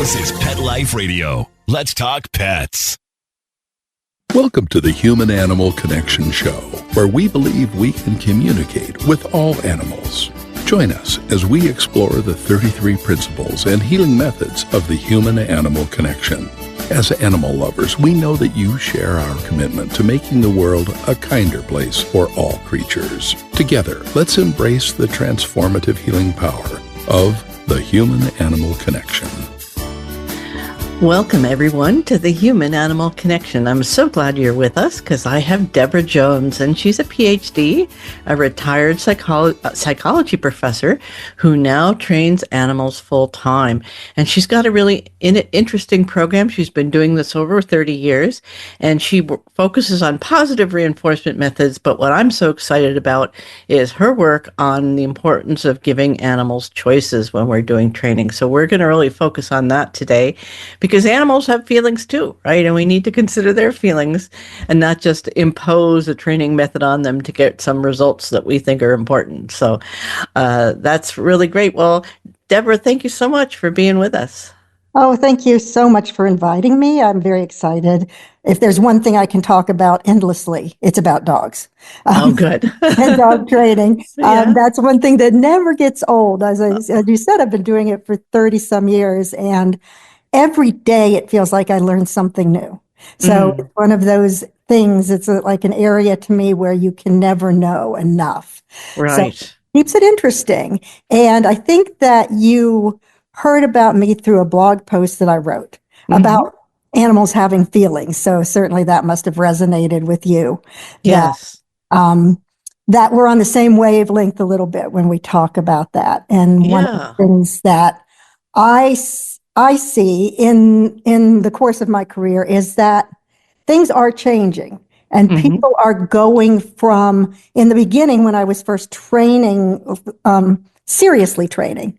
This is Pet Life Radio. Let's talk pets. Welcome to the Human-Animal Connection Show, where we believe we can communicate with all animals. Join us as we explore the 33 principles and healing methods of the human-animal connection. As animal lovers, we know that you share our commitment to making the world a kinder place for all creatures. Together, let's embrace the transformative healing power of the human-animal connection. Welcome, everyone, to the Human-Animal Connection. I'm so glad you're with us because I have Deborah Jones, and she's a PhD, a retired psychology professor who now trains animals full-time. And she's got a really interesting program. She's been doing this over 30 years, and she focuses on positive reinforcement methods. But what I'm so excited about is her work on the importance of giving animals choices when we're doing training. So we're going to really focus on that today, because animals have feelings too, right? And we need to consider their feelings and not just impose a training method on them to get some results that we think are important. So that's really great. Well, Deborah, thank you so much for being with us. Oh, thank you so much for inviting me. I'm very excited. If there's one thing I can talk about endlessly, it's about dogs. Oh, good. And dog training. Yeah. That's one thing that never gets old. As you said, I've been doing it for 30 some years, and every day it feels like I learn something new. So it's one of those things, it's like an area to me where you can never know enough. Right. So it keeps it interesting. And I think that you heard about me through a blog post that I wrote about animals having feelings. So certainly that must have resonated with you. Yes. That we're on the same wavelength a little bit when we talk about that. And one of the things that I see in the course of my career is that things are changing, and people are going from, in the beginning when I was first training, seriously training,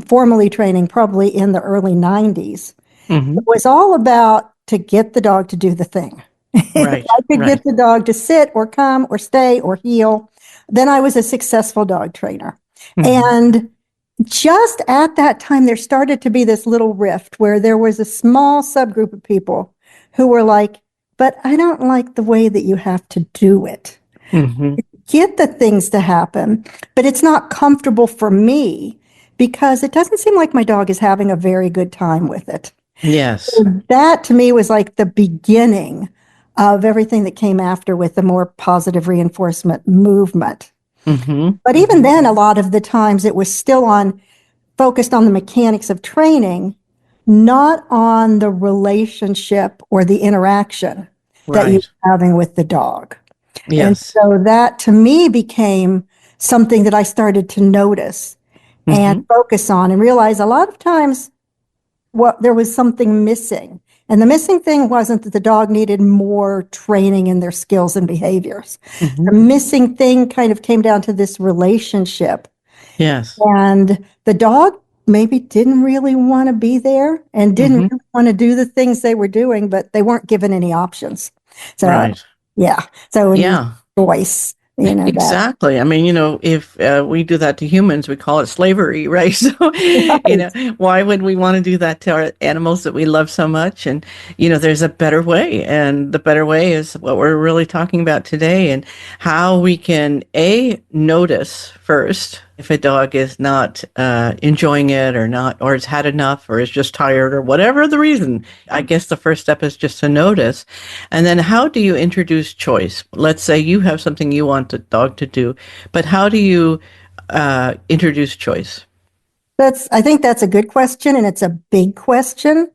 formally training, probably in the early 90s. It was all about to get the dog to do the thing. Right. If I could get the dog to sit or come or stay or heel, then I was a successful dog trainer. And just at that time, there started to be this little rift where there was a small subgroup of people who were like, but I don't like the way that you have to do it. Get the things to happen, but it's not comfortable for me because it doesn't seem like my dog is having a very good time with it. Yes. So that to me was like the beginning of everything that came after with the more positive reinforcement movement. But even then, a lot of the times it was still focused on the mechanics of training, not on the relationship or the interaction that you're having with the dog. Yes. And so that to me became something that I started to notice and focus on and realize a lot of times there was something missing. And the missing thing wasn't that the dog needed more training in their skills and behaviors. The missing thing kind of came down to this relationship. Yes. And the dog maybe didn't really want to be there and didn't really want to do the things they were doing, but they weren't given any options. So, So choice. Exactly. I mean, if we do that to humans, we call it slavery, right? So, why would we want to do that to our animals that we love so much? And, there's a better way. And the better way is what we're really talking about today, and how we can, notice first if a dog is not enjoying it or has had enough or is just tired or whatever the reason. I guess the first step is just to notice. And then how do you introduce choice? Let's say you have something you want the dog to do, but how do you introduce choice? I think that's a good question, and it's a big question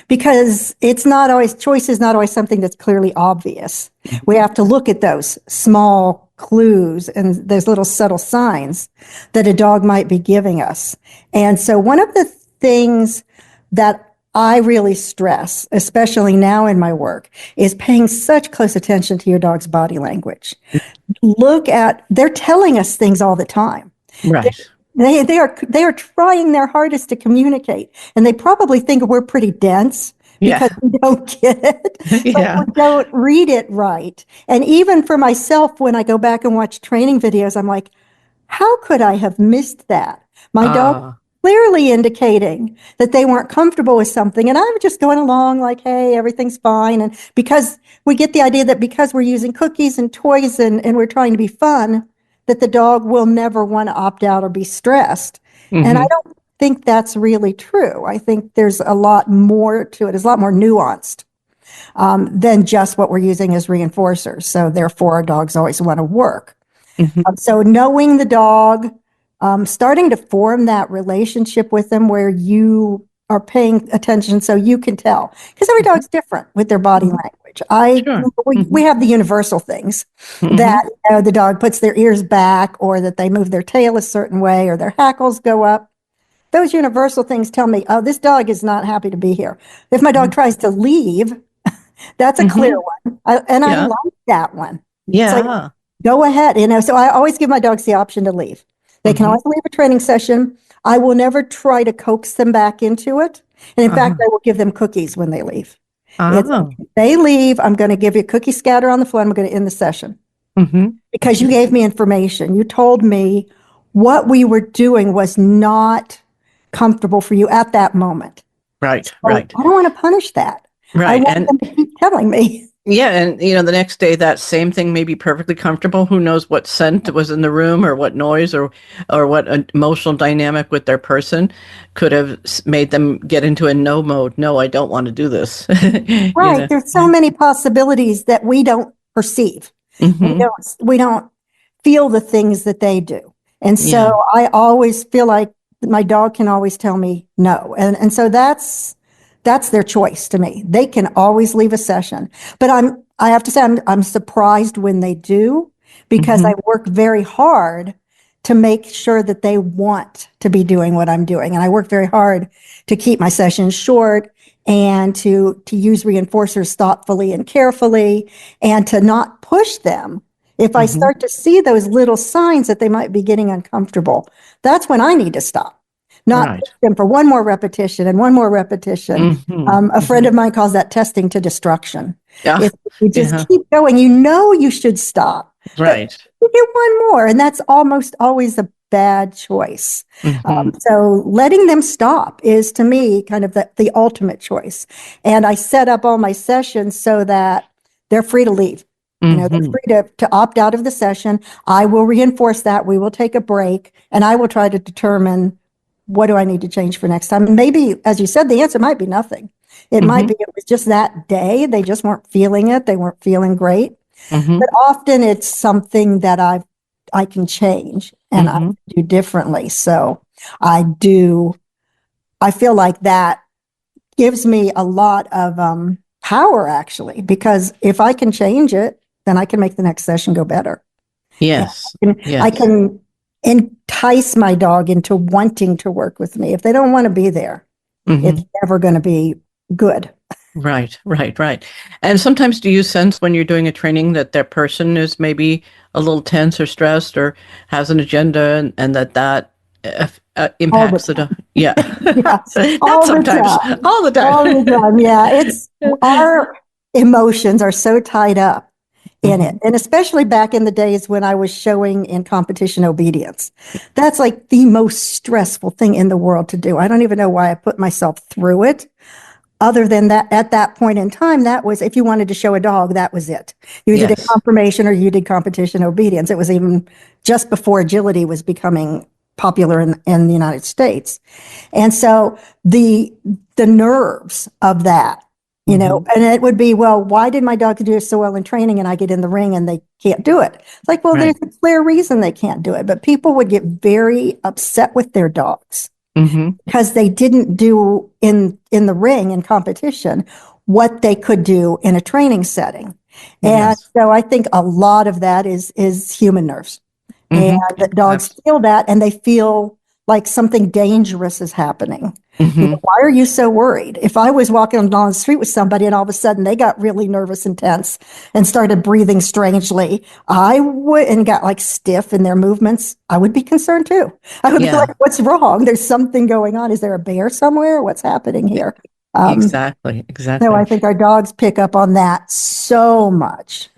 because choice is not always something that's clearly obvious. We have to look at those small clues and those little subtle signs that a dog might be giving us. And so one of the things that I really stress, especially now in my work, is paying such close attention to your dog's body language. They're telling us things all the time. Right. They are trying their hardest to communicate, and they probably think we're pretty dense because we don't get it, but we don't read it right. And even for myself, when I go back and watch training videos, I'm like, how could I have missed that? My dog clearly indicating that they weren't comfortable with something. And I was just going along like, hey, everything's fine. And because we get the idea that because we're using cookies and toys and we're trying to be fun, that the dog will never want to opt out or be stressed. And I don't think that's really true. I think there's a lot more to it. It's a lot more nuanced than just what we're using as reinforcers. So therefore, our dogs always want to work. So knowing the dog, starting to form that relationship with them where you are paying attention so you can tell. Because every dog's different with their body language. Sure. We have the universal things that the dog puts their ears back, or that they move their tail a certain way, or their hackles go up. Those universal things tell me, oh, this dog is not happy to be here. If my dog tries to leave, that's a clear one. I like that one. Yeah. It's like, go ahead. So I always give my dogs the option to leave. They can always leave a training session. I will never try to coax them back into it. And in fact, I will give them cookies when they leave. If they leave, I'm going to give you a cookie scatter on the floor. I'm going to end the session. Because you gave me information. You told me what we were doing was not comfortable for you at that moment. Right, So right. I don't want to punish that. Right. I want them to keep telling me. Yeah, and the next day that same thing may be perfectly comfortable. Who knows what scent was in the room, or what noise, or what emotional dynamic with their person could have made them get into a no mode. No, I don't want to do this. Right. There's so many possibilities that we don't perceive. We don't feel the things that they do. And so I always feel like my dog can always tell me no. And so that's their choice to me. They can always leave a session. But I have to say, I'm surprised when they do, because I work very hard to make sure that they want to be doing what I'm doing. And I work very hard to keep my sessions short, and to use reinforcers thoughtfully and carefully, and to not push them. If I start to see those little signs that they might be getting uncomfortable, that's when I need to stop. Not push them for one more repetition and one more repetition. A friend of mine calls that testing to destruction. If you just keep going, you should stop. Right. You get one more, and that's almost always a bad choice. So letting them stop is, to me, kind of the ultimate choice. And I set up all my sessions so that they're free to leave. They're free to opt out of the session. I will reinforce that. We will take a break, and I will try to determine, what do I need to change for next time? And maybe, as you said, the answer might be nothing. It might be it was just that day. They just weren't feeling it. They weren't feeling great. But often it's something that I can change and I do differently. So I feel like that gives me a lot of power, actually, because if I can change it, then I can make the next session go better. Yes. I can entice my dog into wanting to work with me. If they don't want to be there, it's never going to be good. Right. And sometimes, do you sense when you're doing a training that their person is maybe a little tense or stressed, or has an agenda, and that impacts the dog? Yeah. All the time. All the time. Yeah. It's our emotions are so tied up in it. And especially back in the days when I was showing in competition obedience. That's like the most stressful thing in the world to do. I don't even know why I put myself through it. Other than that, at that point in time, that was, if you wanted to show a dog, that was it. You either did confirmation or you did competition obedience. It was even just before agility was becoming popular in the United States. And so the nerves of that, and it would be, well, why did my dog do it so well in training and I get in the ring and they can't do it? It's like, well, there's a clear reason they can't do it. But people would get very upset with their dogs because they didn't do in the ring in competition what they could do in a training setting. And so I think a lot of that is human nerves. And that dogs feel that, and they feel like something dangerous is happening. Why are you so worried? If I was walking down the street with somebody and all of a sudden they got really nervous and tense and started breathing strangely, and got like stiff in their movements, I would be concerned too. I would be like, what's wrong? There's something going on. Is there a bear somewhere? What's happening here? Exactly. So I Exactly. think our dogs pick up on that so much.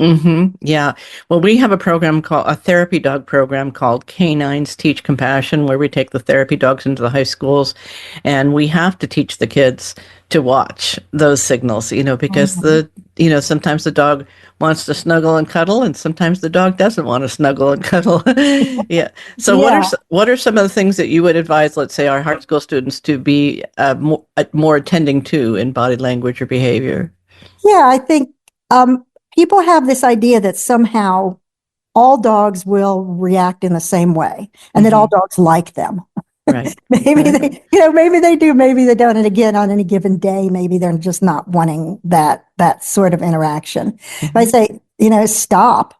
Yeah. Well, we have a therapy dog program called Canines Teach Compassion, where we take the therapy dogs into the high schools, and we have to teach the kids to watch those signals, because Mhm. sometimes the dog wants to snuggle and cuddle, and sometimes the dog doesn't want to snuggle and cuddle. Yeah. So Yeah. what are some of the things that you would advise, let's say, our high school students to be more attending to in body language or behavior? Yeah, I think people have this idea that somehow all dogs will react in the same way and that all Hmm. dogs like them. Right. Maybe Right. maybe they do, maybe they don't. And again, on any given day, maybe they're just not wanting that sort of interaction. But I Hmm. say, stop.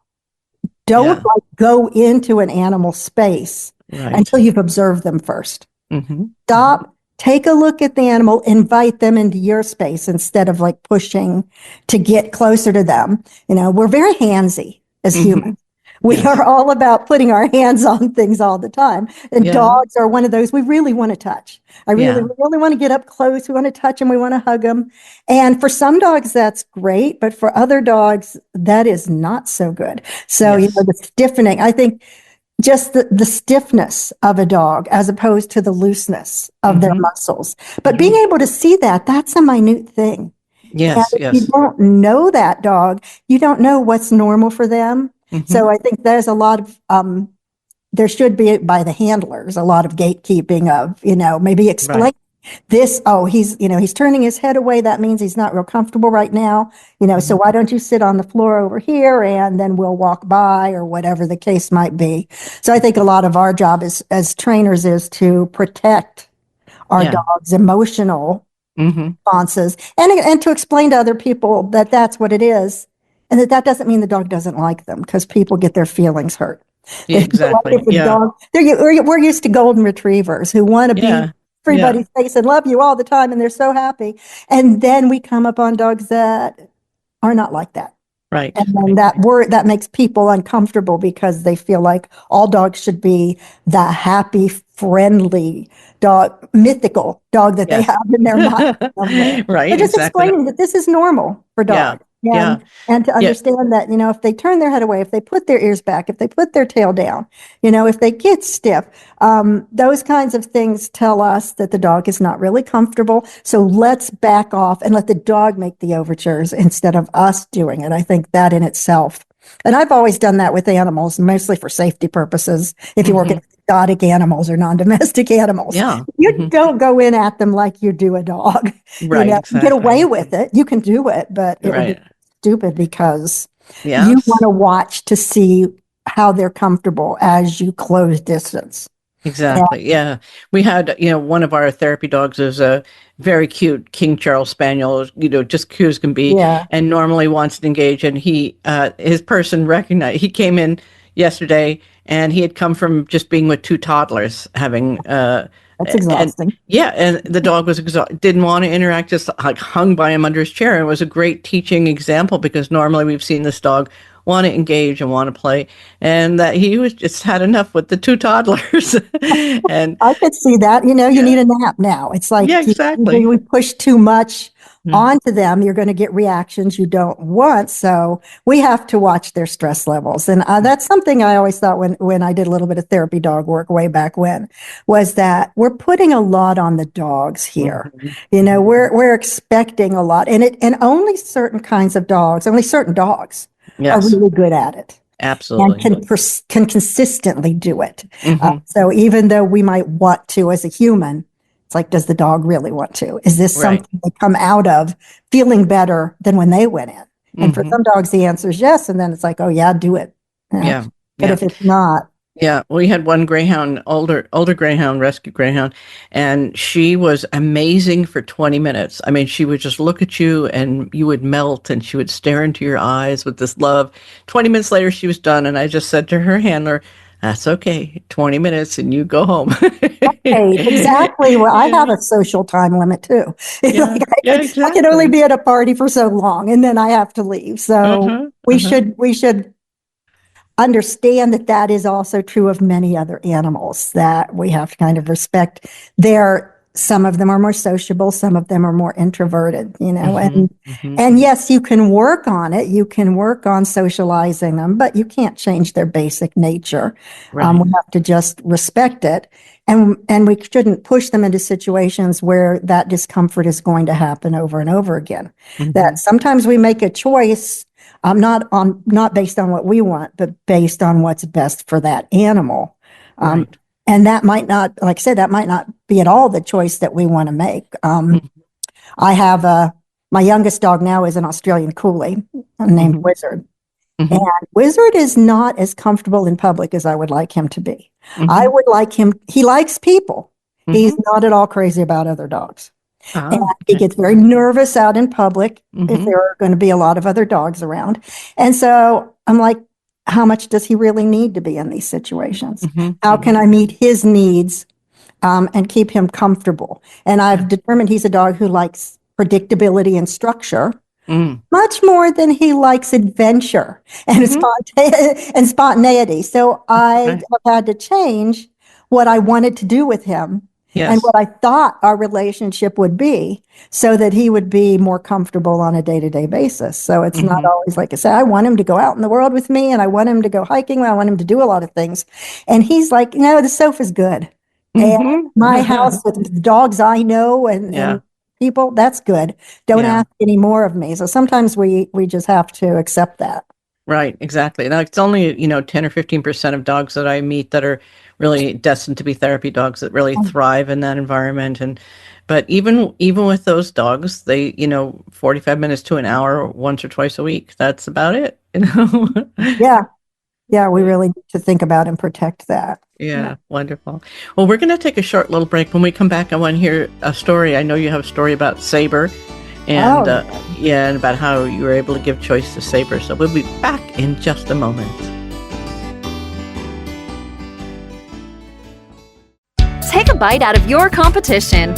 Don't Yeah. like go into an animal space Right. until you've observed them first. Hmm. Hmm. Stop, take a look at the animal, invite them into your space instead of like pushing to get closer to them. We're very handsy as Hmm. humans. We Yes. are all about putting our hands on things all the time. And Yeah. dogs are one of those we really want to touch. Yeah. We really want to get up close. We want to touch them. We want to hug them. And for some dogs, that's great. But for other dogs, that is not so good. So, Yes. the stiffening, I think just the stiffness of a dog as opposed to the looseness of their Hmm. muscles. But being Hmm. able to see that, that's a minute thing. And Yes. if you Yes. don't know that dog, you don't know what's normal for them. Hmm. So I think there's a lot of, there should be by the handlers, a lot of gatekeeping of, maybe explain Right. this, oh, he's turning his head away. That means he's not real comfortable right now. So Hmm. why don't you sit on the floor over here and then we'll walk by or whatever the case might be. So I think a lot of our job as trainers is to protect our Yeah. dog's emotional Hmm. responses and to explain to other people that that's what it is. And that doesn't mean the dog doesn't like them because people get their feelings hurt. Yeah. They feel like Exactly. if a Yeah. dog, we're used to golden retrievers who want to be Yeah. Yeah. everybody's face and love you all the time, and they're so happy. And then we come up on dogs that are not like that. Right. And then Right. that makes people uncomfortable because they feel like all dogs should be the happy, friendly dog, mythical dog that they Yes. have in their mind somewhere. So Right. just Exactly. explaining that this is normal for Yeah. dogs. Yeah. And to Yeah. understand that, if they turn their head away, if they put their ears back, if they put their tail down, if they get stiff, those kinds of things tell us that the dog is not really comfortable. So let's back off and let the dog make the overtures instead of us doing it. I think that in itself. And I've always done that with animals, mostly for safety purposes. If you're working Hmm. with exotic animals or non-domestic animals, Yeah. you Hmm. don't go in at them like you do a dog. Right. You get away Exactly. with it. You can do it, but it would be Right. stupid because you want Yes. to watch to see how they're comfortable as you close distance. Yeah. Exactly. Yeah. We had, one of our therapy dogs is a very cute King Charles Spaniel, just cute as can be, Yeah. and normally wants to engage. And his person recognized, he came in yesterday and he had come from just being with two toddlers having, That's and exhausting. yeah, and the dog was didn't want to interact, just like hung by him under his chair. And it was a great teaching example because normally we've seen this dog want to engage and want to play, and that he was just had enough with the two toddlers. And I could see that. You yeah, need a nap now. It's like yeah, exactly. we push too much Mhm. onto them. You're going to get reactions you don't want. So we have to watch their stress levels. And that's something I always thought when I did a little bit of therapy dog work way back when, was that we're putting a lot on the dogs here. Mhm. Mhm. We're expecting a lot, and only certain kinds of dogs, only certain dogs are Yes, really good at it and absolutely. can consistently do it. Hmm. So even though we might want to as a human, it's like, does the dog really want to? Is this Right. something they come out of feeling better than when they went in? And for Hmm. some dogs, the answer is yes. And then it's like, oh yeah, do it. Yeah. Yeah. But Yeah. if it's not, Yeah, we had one greyhound, older greyhound, rescue greyhound, and she was amazing for 20 minutes. I mean, she would just look at you and you would melt and she would stare into your eyes with this love. 20 minutes later, she was done, and I just said to her handler, "That's okay. 20 minutes and you go home." hey, exactly. Well, I Yeah. have a social time limit too. Yeah. Like Yeah, I can only exactly. be at a party for so long and then I have to leave. So Uh-huh. we Uh-huh. should understand that is also true of many other animals, that we have to kind of respect their some of them are more sociable, some of them are more introverted, Mm-hmm. and yes, you can work on it. You can work on socializing them, but you can't change their basic nature. Right. We have to just respect it. And we shouldn't push them into situations where that discomfort is going to happen over and over again. Mm-hmm. That sometimes we make a choice, not based on what we want, but based on what's best for that animal. Right. And that might not, like I said, that might not be at all the choice that we want to make. I have my youngest dog now is an Australian Collie named Mm-hmm. Wizard. Mm-hmm. And Wizard is not as comfortable in public as I would like him to be. Mm-hmm. I would like him, he likes people. Mm-hmm. He's not at all crazy about other dogs. Oh, And he gets very nervous out in public if Mm-hmm. there are going to be a lot of other dogs around. And so I'm like, how much does he really need to be in these situations? Mm-hmm. How can I meet his needs and keep him comfortable? And I've determined he's a dog who likes predictability and structure much more than he likes adventure and spontaneity. So I have had to change what I wanted to do with him and what I thought our relationship would be so that he would be more comfortable on a day-to-day basis. So it's not always, like I said, I want him to go out in the world with me and I want him to go hiking. I want him to do a lot of things. And he's like, no, the sofa's good. And my house with the dogs I know and people, that's good. Don't ask any more of me. So sometimes we just have to accept that. Right, exactly. Now it's only, 10 or 15% of dogs that I meet that are really destined to be therapy dogs that really thrive in that environment. But even with those dogs, they, 45 minutes to an hour once or twice a week. That's about it, Yeah, we really need to think about and protect that. Yeah, wonderful. Well, we're going to take a short little break. When we come back, I want to hear a story. I know you have a story about Saber and and about how you were able to give choice to Saber. So we'll be back in just a moment. Take a bite out of your competition.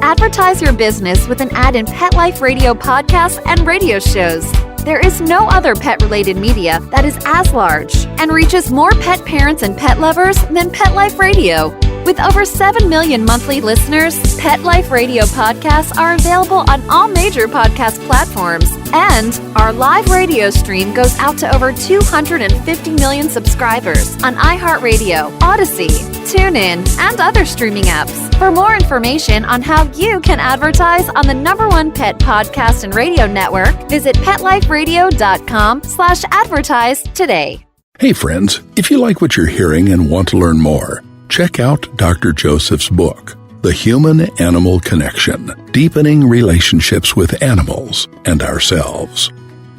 Advertise your business with an ad in Pet Life Radio podcasts and radio shows. There is no other pet-related media that is as large and reaches more pet parents and pet lovers than Pet Life Radio. With over 7 million monthly listeners, Pet Life Radio podcasts are available on all major podcast platforms. And our live radio stream goes out to over 250 million subscribers on iHeartRadio, Odyssey, TuneIn, and other streaming apps. For more information on how you can advertise on the #1 pet podcast and radio network, visit PetLifeRadio.com/advertise today. Hey friends, if you like what you're hearing and want to learn more, check out Dr. Joseph's book, The Human-Animal Connection, Deepening Relationships with Animals and Ourselves.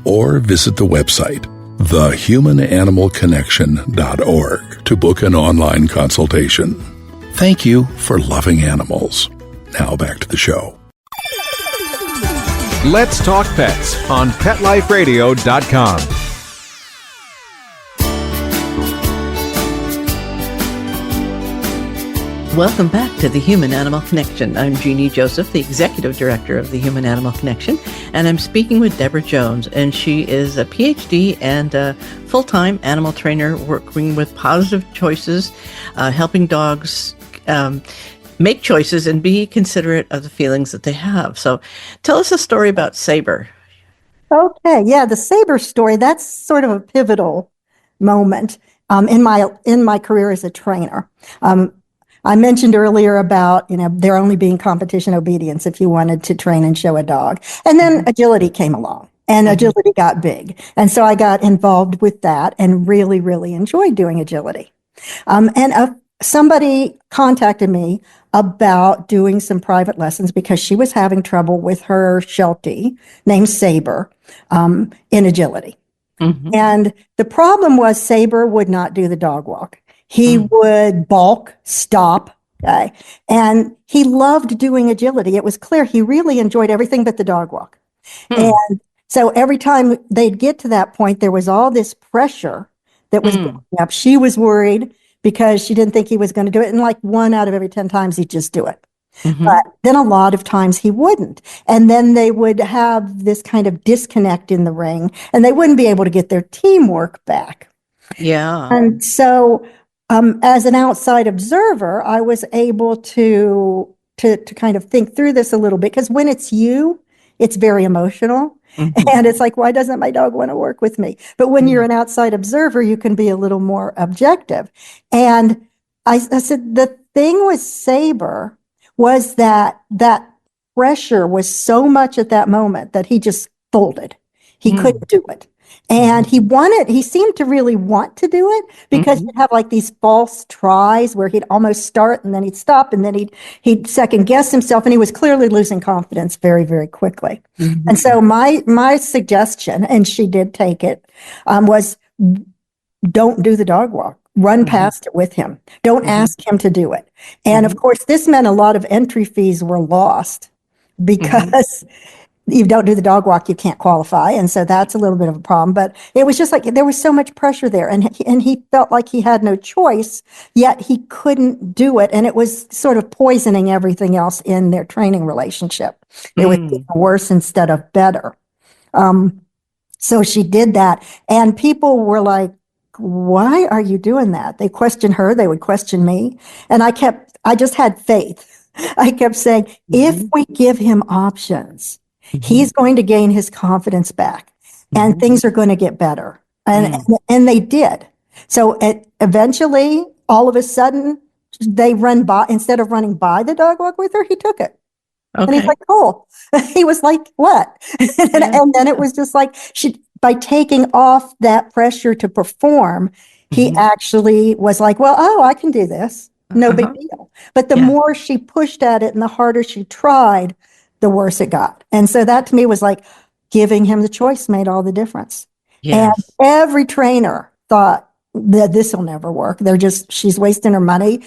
Or visit the website, thehumananimalconnection.org, to book an online consultation. Thank you for loving animals. Now back to the show. Let's Talk Pets on PetLifeRadio.com. Welcome back to the Human-Animal Connection. I'm Jeannie Joseph, the Executive Director of the Human-Animal Connection, and I'm speaking with Deborah Jones, and she is a PhD and a full-time animal trainer working with positive choices, helping dogs make choices and be considerate of the feelings that they have. So tell us a story about Saber. Okay, yeah, the Saber story, that's sort of a pivotal moment in my career as a trainer. I mentioned earlier about, there only being competition obedience if you wanted to train and show a dog. And then agility came along and agility got big. And so I got involved with that and really, really enjoyed doing agility. Somebody contacted me about doing some private lessons because she was having trouble with her Sheltie named Saber in agility. And the problem was Saber would not do the dog walk. He would balk, stop, okay? And he loved doing agility. It was clear he really enjoyed everything but the dog walk. And so every time they'd get to that point, there was all this pressure that was building up. She was worried because she didn't think he was going to do it. And like 1 out of every 10 times, he'd just do it. But then a lot of times he wouldn't. And then they would have this kind of disconnect in the ring, and they wouldn't be able to get their teamwork back. Yeah. And so as an outside observer, I was able to to kind of think through this a little bit, because when it's you, it's very emotional. And it's like, why doesn't my dog want to work with me? But when you're an outside observer, you can be a little more objective. And I said, the thing with Saber was that pressure was so much at that moment that he just folded. He couldn't do it. And he seemed to really want to do it, because he'd have like these false tries where he'd almost start and then he'd stop and then he'd second guess himself, and he was clearly losing confidence very, very quickly. And so my suggestion, and she did take it, was don't do the dog walk. Run past it with him. Don't ask him to do it. And of course, this meant a lot of entry fees were lost, because you don't do the dog walk, you can't qualify. And so that's a little bit of a problem. But it was just like there was so much pressure there. And he felt like he had no choice, yet he couldn't do it. And it was sort of poisoning everything else in their training relationship. It was getting worse instead of better. So she did that. And people were like, why are you doing that? They questioned her. They would question me. And I just had faith. I kept saying, if we give him options, he's going to gain his confidence back, and things are going to get better. And they did. So eventually, all of a sudden, they run by, instead of running by the dog walk with her, he took it. Okay. And he's like, cool. He was like, what? And then it was just like, by taking off that pressure to perform, he actually was like, well, I can do this. No big deal. But the more she pushed at it and the harder she tried, the worse it got. And so that to me was like, giving him the choice made all the difference. Yes. And every trainer thought that this will never work. She's wasting her money.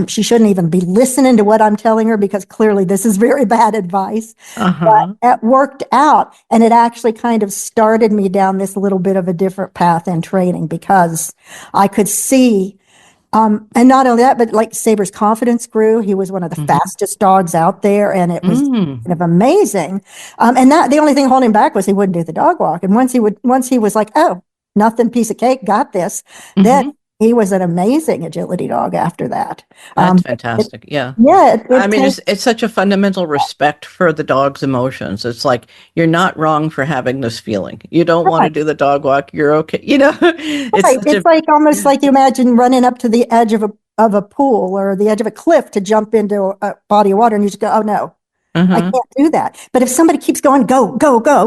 She shouldn't even be listening to what I'm telling her, because clearly this is very bad advice. But it worked out. And it actually kind of started me down this little bit of a different path in training, because I could see, and not only that, but like Saber's confidence grew. He was one of the fastest dogs out there, and it was kind of amazing. And the only thing holding him back was he wouldn't do the dog walk. And once he was like, oh, nothing, piece of cake, got this, then he was an amazing agility dog after that. That's fantastic. Yeah. I mean, it's such a fundamental respect for the dog's emotions. It's like, you're not wrong for having this feeling. You don't want to do the dog walk. You're okay. It's like almost like you imagine running up to the edge of a pool or the edge of a cliff to jump into a body of water, and you just go, oh no. I can't do that. But if somebody keeps going, go,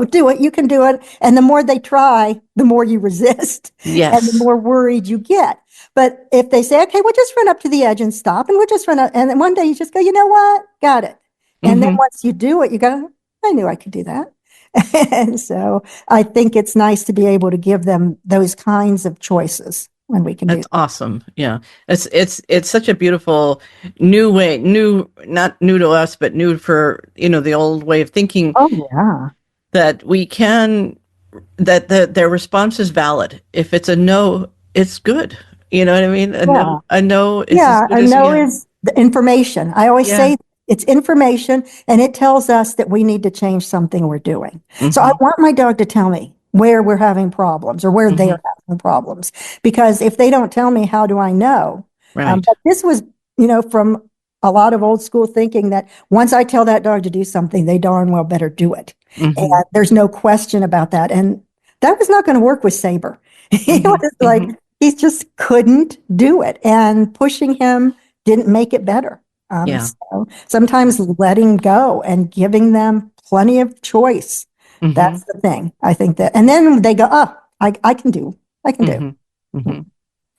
do it, you can do it. And the more they try, the more you resist. Yes. And the more worried you get. But if they say, okay, we'll just run up to the edge and stop, and we'll just run up. And then one day you just go, you know what? Got it. And then once you do it, you go, I knew I could do that. And so I think it's nice to be able to give them those kinds of choices when we can do that. That's awesome. Yeah. It's such a beautiful new way, not new to us, but new for, the old way of thinking. Oh yeah. That we can, that their response is valid. If it's a no, it's good. You know what I mean? A no is as good as a yes. Is the information. I always say it's information, and it tells us that we need to change something we're doing. So I want my dog to tell me where we're having problems or where they're having problems, because if they don't tell me, how do I know? Right. But this was, from a lot of old school thinking that once I tell that dog to do something, they darn well better do it. And there's no question about that. And that was not going to work with Saber. He was like, he just couldn't do it. And pushing him didn't make it better. So sometimes letting go and giving them plenty of choice. That's the thing. I think that, and then they go, I can do.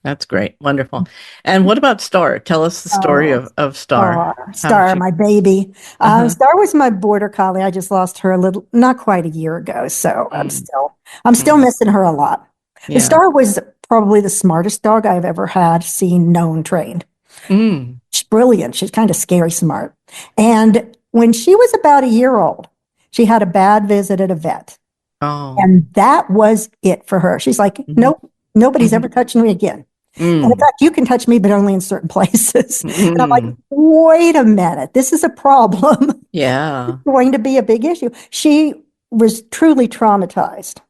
That's great. Wonderful. And what about Star? Tell us the story of Star. Star, my baby. Star was my border collie. I just lost her not quite a year ago. So I'm still missing her a lot. Yeah. Star was probably the smartest dog I've ever had, seen, known, trained. She's brilliant. She's kind of scary smart. And when she was about a year old, she had a bad visit at a vet. And that was it for her. She's like, nope, nobody's ever touched me again. And in fact, you can touch me, but only in certain places. And I'm like, wait a minute, this is a problem. Yeah. It's going to be a big issue. She was truly traumatized.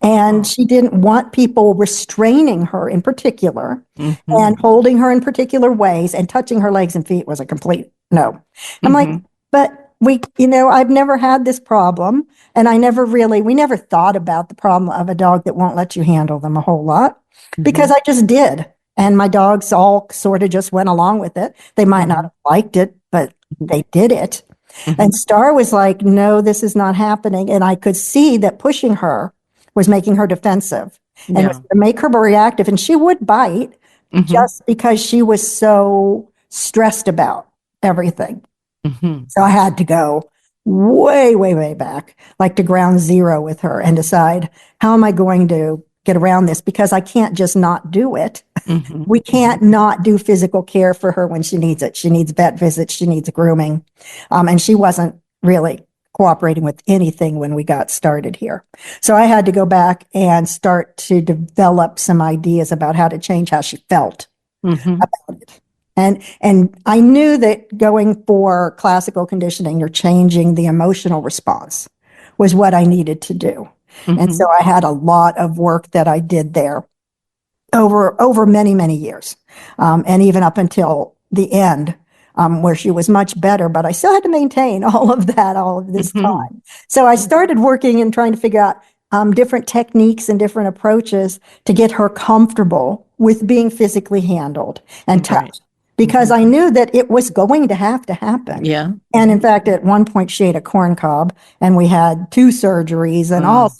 And she didn't want people restraining her in particular Mm-hmm. and holding her in particular ways, and touching her legs and feet was a complete no. I'm like, but I've never had this problem. And we never thought about the problem of a dog that won't let you handle them a whole lot, because I just did. And my dogs all sort of just went along with it. They might not have liked it, but they did it. And Star was like, no, this is not happening. And I could see that pushing her was making her defensive and was going to make her reactive. And she would bite just because she was so stressed about everything. So I had to go way, way, way back, like to ground zero with her, and decide, how am I going to get around this? Because I can't just not do it. We can't not do physical care for her when she needs it. She needs vet visits. She needs grooming. And she wasn't really cooperating with anything when we got started here. So I had to go back and start to develop some ideas about how to change how she felt about it. And I knew that going for classical conditioning, you're changing the emotional response, was what I needed to do. And so I had a lot of work that I did there over many, many years. And even up until the end, where she was much better, but I still had to maintain all of this time. So I started working and trying to figure out different techniques and different approaches to get her comfortable with being physically handled and touched. Because I knew that it was going to have to happen. Yeah. And in fact, at one point she ate a corn cob, and we had 2 surgeries and all.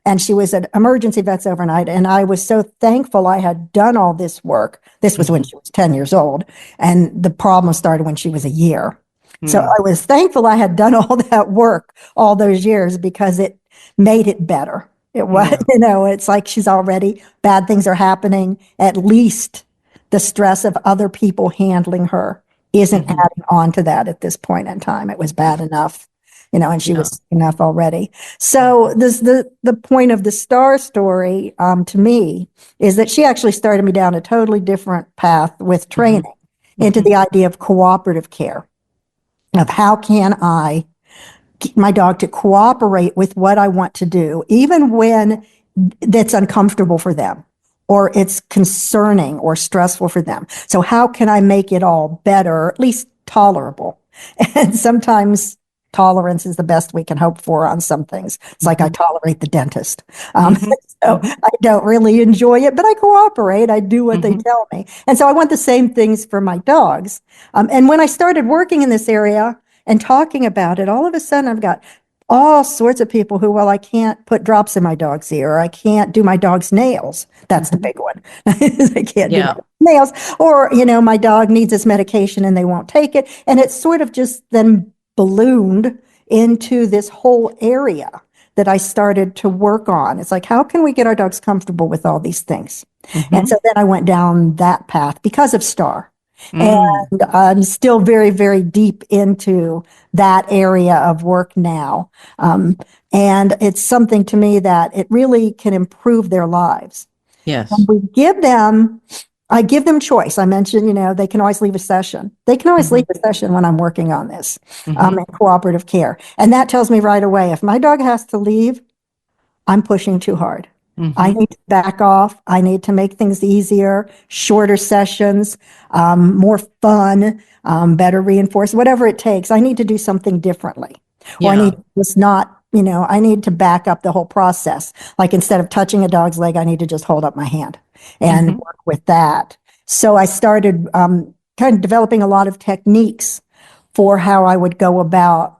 And she was at emergency vets overnight. And I was so thankful I had done all this work. This was when she was 10 years old. And the problem started when she was a year. So I was thankful I had done all that work all those years, because it made it better. It was, it's like bad things are happening. At least the stress of other people handling her isn't adding on to that at this point in time. It was bad enough, and she was sick enough already. So the point of the Star story to me is that she actually started me down a totally different path with training into the idea of cooperative care, of how can I get my dog to cooperate with what I want to do, even when that's uncomfortable for them, or it's concerning or stressful for them. So how can I make it all better, or at least tolerable? And sometimes tolerance is the best we can hope for on some things. It's like I tolerate the dentist. So I don't really enjoy it, but I cooperate. I do what they tell me. And so I want the same things for my dogs. And when I started working in this area and talking about it, all of a sudden I've got all sorts of people who, well, I can't put drops in my dog's ear, or I can't do my dog's nails. That's the big one. I can't do my nails. Or, my dog needs this medication and they won't take it. And it's sort of just then ballooned into this whole area that I started to work on. It's like, how can we get our dogs comfortable with all these things? And so then I went down that path because of Star. And I'm still very, very deep into that area of work now. And it's something to me that it really can improve their lives. Yes. And I give them choice. I mentioned, they can always leave a session. They can always leave a session when I'm working on this in cooperative care. And that tells me right away, if my dog has to leave, I'm pushing too hard. I need to back off. I need to make things easier, shorter sessions, more fun, better reinforced, whatever it takes. I need to do something differently. Or I need to just I need to back up the whole process. Like, instead of touching a dog's leg, I need to just hold up my hand and work with that. So I started kind of developing a lot of techniques for how I would go about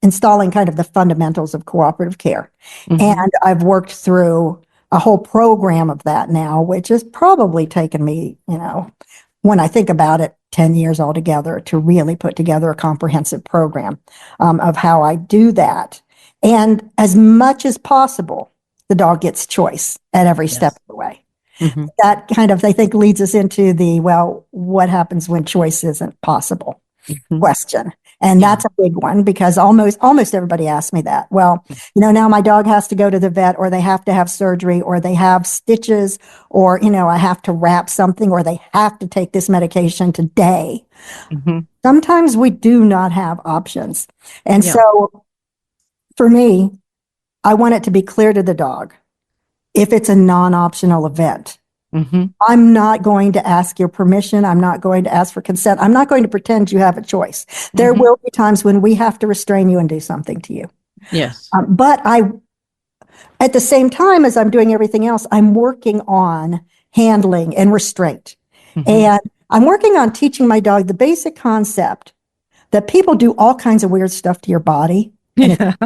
installing kind of the fundamentals of cooperative care. And I've worked through a whole program of that now, which has probably taken me, when I think about it, 10 years altogether to really put together a comprehensive program of how I do that. And as much as possible, the dog gets choice at every step of the way. That kind of, I think, leads us into what happens when choice isn't possible question. And that's a big one, because almost everybody asks me that. Well, now my dog has to go to the vet, or they have to have surgery, or they have stitches, or, I have to wrap something, or they have to take this medication today. Sometimes we do not have options. And so for me, I want it to be clear to the dog if it's a non-optional event. Mm-hmm. I'm not going to ask your permission. I'm not going to ask for consent. I'm not going to pretend you have a choice. There will be times when we have to restrain you and do something to you. Yes. But at the same time as I'm doing everything else, I'm working on handling and restraint. And I'm working on teaching my dog the basic concept that people do all kinds of weird stuff to your body. And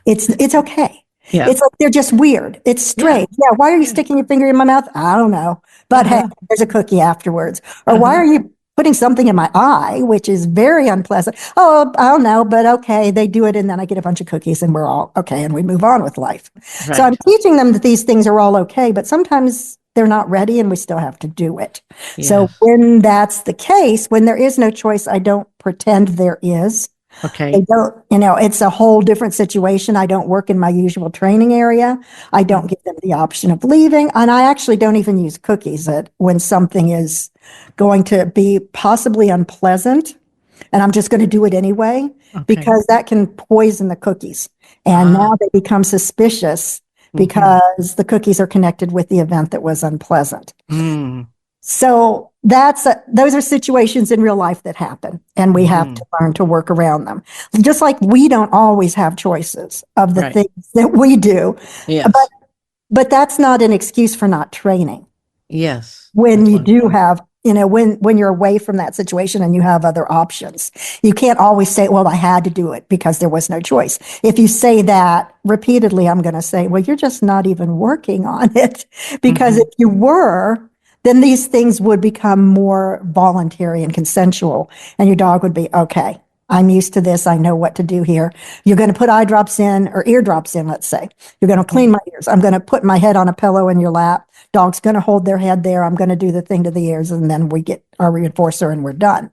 it's okay. Yeah. It's like they're just weird. It's strange. Yeah. Why are you sticking your finger in my mouth? I don't know. But hey, there's a cookie afterwards. Or why are you putting something in my eye, which is very unpleasant? Oh, I don't know. But okay, they do it. And then I get a bunch of cookies and we're all okay. And we move on with life. Right. So I'm teaching them that these things are all okay. But sometimes they're not ready and we still have to do it. Yes. So when that's the case, when there is no choice, I don't pretend there is. Okay. They don't, it's a whole different situation. I don't work in my usual training area. I don't give them the option of leaving. And I actually don't even use cookies when something is going to be possibly unpleasant. And I'm just going to do it anyway, because that can poison the cookies. And now they become suspicious because the cookies are connected with the event that was unpleasant. So those are situations in real life that happen, and we have to learn to work around them. Just like we don't always have choices of the things that we do. Yes. But that's not an excuse for not training. Yes. When you do have, when you're away from that situation and you have other options, you can't always say, well, I had to do it because there was no choice. If you say that repeatedly, I'm going to say, well, you're just not even working on it, because if you were, then these things would become more voluntary and consensual, and your dog would be, okay, I'm used to this. I know what to do here. You're going to put eye drops in or ear drops in, let's say. You're going to clean my ears. I'm going to put my head on a pillow in your lap. Dog's going to hold their head there. I'm going to do the thing to the ears, and then we get our reinforcer and we're done.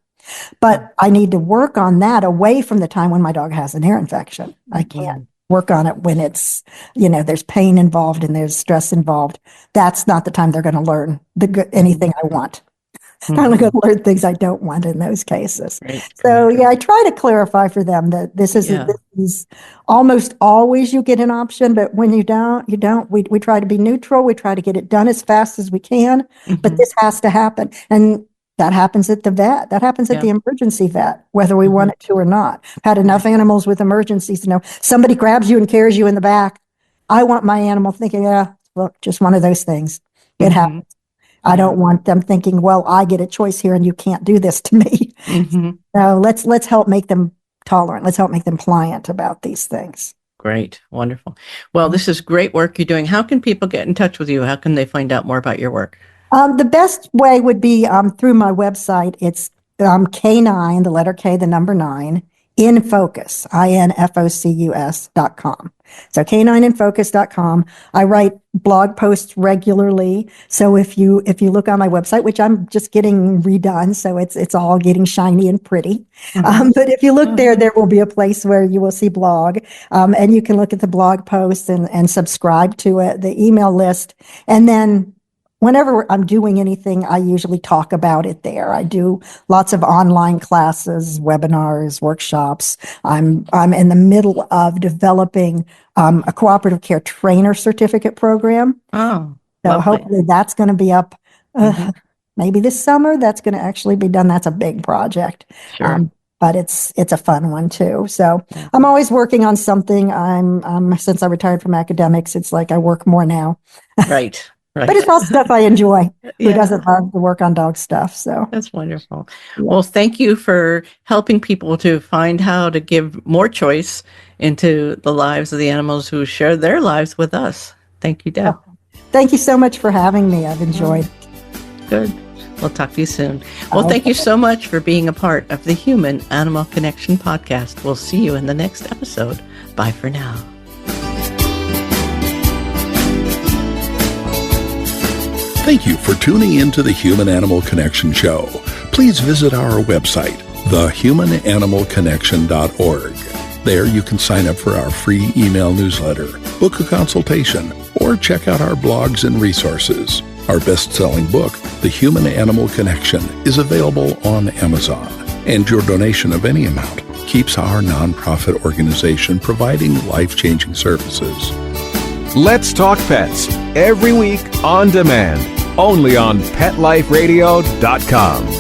But I need to work on that away from the time when my dog has an ear infection. I can't work on it when it's, there's pain involved and there's stress involved. That's not the time they're going to learn anything I want. They're only going to learn things I don't want in those cases. Right. So I try to clarify for them that this is almost always you get an option, but when you don't, you don't. We try to be neutral. We try to get it done as fast as we can, but this has to happen. And that happens at the vet. That happens at the emergency vet, whether we want it to or not. I've had enough animals with emergencies to know somebody grabs you and carries you in the back. I want my animal thinking, look, just one of those things. It happens. I don't want them thinking, well, I get a choice here and you can't do this to me. So let's help make them tolerant. Let's help make them pliant about these things. Great. Wonderful. Well, this is great work you're doing. How can people get in touch with you? How can they find out more about your work? The best way would be through my website. It's K9, the letter K, the number 9, infocus, infocus.com. So K9infocus.com. I write blog posts regularly. So if you look on my website, which I'm just getting redone, so it's all getting shiny and pretty. But if you look there will be a place where you will see blog, and you can look at the blog posts and subscribe to it, the email list, and then whenever I'm doing anything, I usually talk about it there. I do lots of online classes, webinars, workshops. I'm in the middle of developing a cooperative care trainer certificate program. Oh, so lovely. Hopefully that's going to be up maybe this summer. That's going to actually be done. That's a big project. Sure. But it's a fun one too. So I'm always working on something. I'm since I retired from academics, it's like I work more now. Right. Right. But it's all stuff I enjoy. Who doesn't love to work on dog stuff? So that's wonderful. Yeah. Well, thank you for helping people to find how to give more choice into the lives of the animals who share their lives with us. Thank you, Deb. Thank you so much for having me. I've enjoyed it. Good. We'll talk to you soon. Well, thank you so much for being a part of the Human Animal Connection podcast. We'll see you in the next episode. Bye for now. Thank you for tuning into the Human Animal Connection Show. Please visit our website, thehumananimalconnection.org. There you can sign up for our free email newsletter, book a consultation, or check out our blogs and resources. Our best-selling book, The Human Animal Connection, is available on Amazon, and your donation of any amount keeps our nonprofit organization providing life-changing services. Let's Talk Pets, every week on demand, only on PetLifeRadio.com.